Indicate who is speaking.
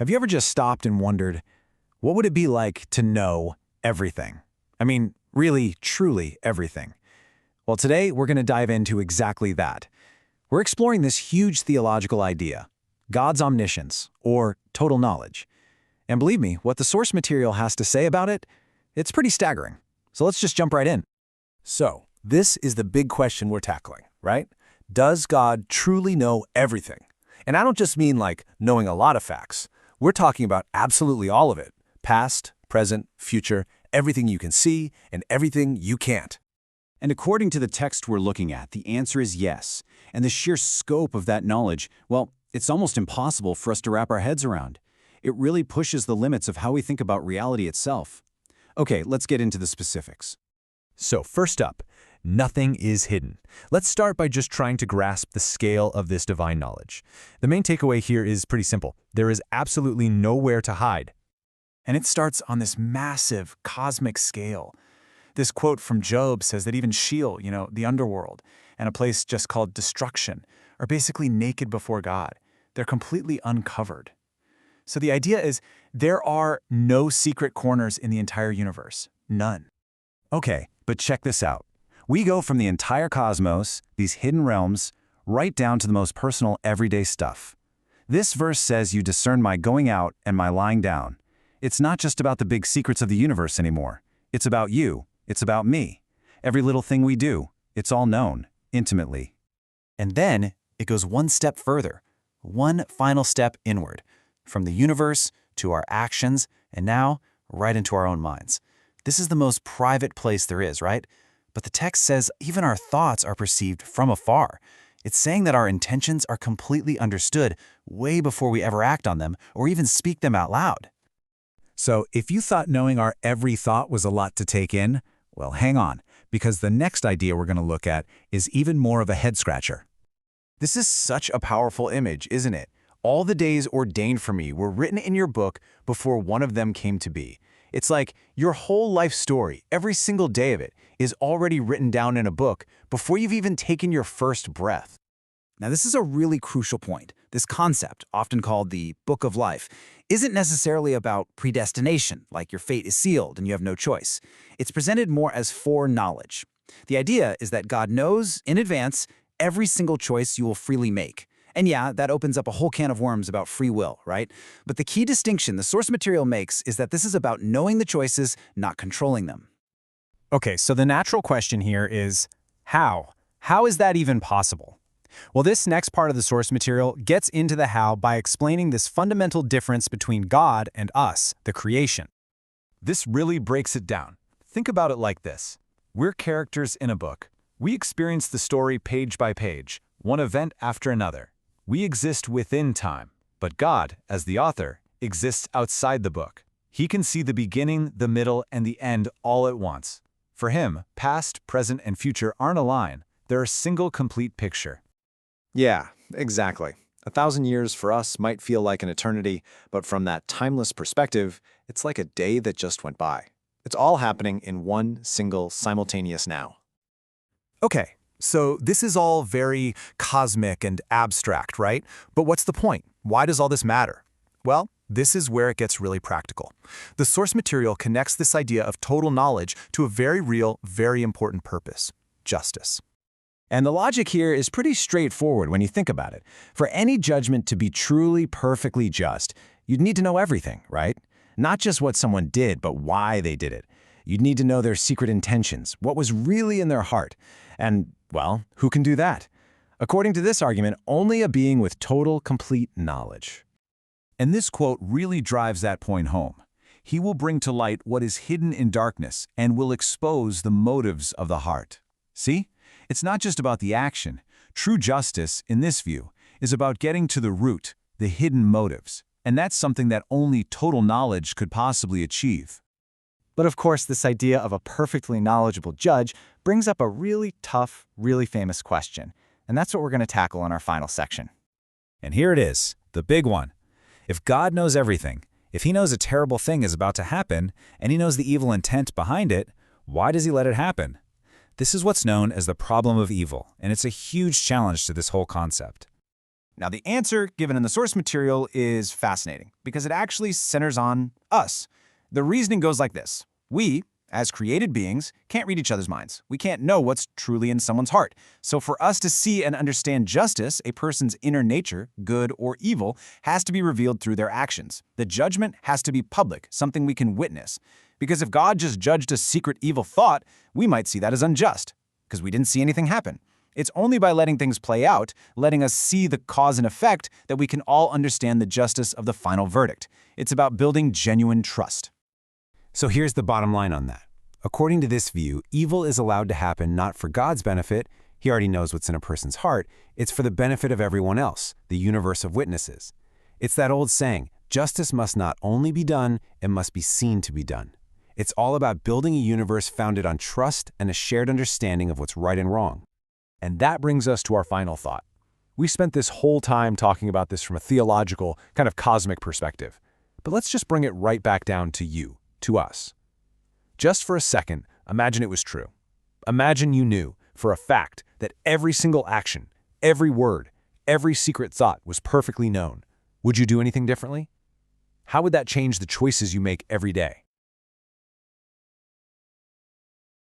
Speaker 1: Have you ever just stopped and wondered, what would it be like to know everything? I mean, really, truly everything. Well, today we're going to dive into exactly that. We're exploring this huge theological idea, God's omniscience, or total knowledge. And believe me, what the source material has to say about it, it's pretty staggering. So let's just jump right in.
Speaker 2: So, this is the big question we're tackling, right? Does God truly know everything? And I don't just mean like knowing a lot of facts. We're talking about absolutely all of it. Past, present, future, everything you can see, and everything you can't.
Speaker 3: And according to the text we're looking at, the answer is yes. And the sheer scope of that knowledge, well, it's almost impossible for us to wrap our heads around. It really pushes the limits of how we think about reality itself. Okay, let's get into the specifics.
Speaker 4: So first up, nothing is hidden. Let's start by just trying to grasp the scale of this divine knowledge. The main takeaway here is pretty simple. There is absolutely nowhere to hide.
Speaker 1: And it starts on this massive cosmic scale. This quote from Job says that even Sheol, the underworld, and a place just called destruction, are basically naked before God. They're completely uncovered. So the idea is there are no secret corners in the entire universe. None.
Speaker 3: Okay, but check this out. We go from the entire cosmos, these hidden realms, right down to the most personal everyday stuff. This verse says you discern my going out and my lying down. It's not just about the big secrets of the universe anymore. It's about you. It's about me. Every little thing we do, it's all known, intimately.
Speaker 5: And then it goes one step further, one final step inward, from the universe to our actions, and now right into our own minds. This is the most private place there is, right? But the text says even our thoughts are perceived from afar. It's saying that our intentions are completely understood way before we ever act on them or even speak them out loud.
Speaker 3: So if you thought knowing our every thought was a lot to take in, well, hang on, because the next idea we're going to look at is even more of a head-scratcher.
Speaker 1: This is such a powerful image, isn't it? All the days ordained for me were written in your book before one of them came to be. It's like your whole life story, every single day of it, is already written down in a book before you've even taken your first breath.
Speaker 5: Now, this is a really crucial point. This concept, often called the book of life, isn't necessarily about predestination, like your fate is sealed and you have no choice. It's presented more as foreknowledge. The idea is that God knows in advance every single choice you will freely make. And yeah, that opens up a whole can of worms about free will, right? But the key distinction the source material makes is that this is about knowing the choices, not controlling them.
Speaker 6: Okay, so the natural question here is, how? How is that even possible? Well, this next part of the source material gets into the how by explaining this fundamental difference between God and us, the creation.
Speaker 4: This really breaks it down. Think about it like this. We're characters in a book. We experience the story page by page, one event after another. We exist within time, but God, as the author, exists outside the book. He can see the beginning, the middle, and the end all at once. For him, past, present, and future aren't a line. They're a single complete picture.
Speaker 7: Yeah, exactly. 1,000 years for us might feel like an eternity, but from that timeless perspective, it's like a day that just went by. It's all happening in one single simultaneous now.
Speaker 2: Okay, so this is all very cosmic and abstract, right? But what's the point? Why does all this matter? Well, this is where it gets really practical. The source material connects this idea of total knowledge to a very real, very important purpose: justice.
Speaker 1: And the logic here is pretty straightforward when you think about it. For any judgment to be truly perfectly just, you'd need to know everything, right? Not just what someone did, but why they did it. You'd need to know their secret intentions, what was really in their heart. And, well, who can do that? According to this argument, only a being with total, complete knowledge.
Speaker 3: And this quote really drives that point home. He will bring to light what is hidden in darkness and will expose the motives of the heart. See? It's not just about the action. True justice, in this view, is about getting to the root, the hidden motives. And that's something that only total knowledge could possibly achieve.
Speaker 6: But of course, this idea of a perfectly knowledgeable judge brings up a really tough, really famous question. And that's what we're going to tackle in our final section.
Speaker 3: And here it is, the big one. If God knows everything, if he knows a terrible thing is about to happen, and he knows the evil intent behind it, why does he let it happen? This is what's known as the problem of evil, and it's a huge challenge to this whole concept.
Speaker 6: Now, the answer given in the source material is fascinating because it actually centers on us. The reasoning goes like this. We, as created beings, can't read each other's minds. We can't know what's truly in someone's heart. So for us to see and understand justice, a person's inner nature, good or evil, has to be revealed through their actions. The judgment has to be public, something we can witness. Because if God just judged a secret evil thought, we might see that as unjust, because we didn't see anything happen. It's only by letting things play out, letting us see the cause and effect, that we can all understand the justice of the final verdict. It's about building genuine trust.
Speaker 3: So here's the bottom line on that. According to this view, evil is allowed to happen not for God's benefit, he already knows what's in a person's heart, it's for the benefit of everyone else, the universe of witnesses. It's that old saying, justice must not only be done, it must be seen to be done. It's all about building a universe founded on trust and a shared understanding of what's right and wrong.
Speaker 4: And that brings us to our final thought. We spent this whole time talking about this from a theological, kind of cosmic perspective. But let's just bring it right back down to you, to us. Just for a second, imagine it was true. Imagine you knew, for a fact, that every single action, every word, every secret thought was perfectly known. Would you do anything differently? How would that change the choices you make every day?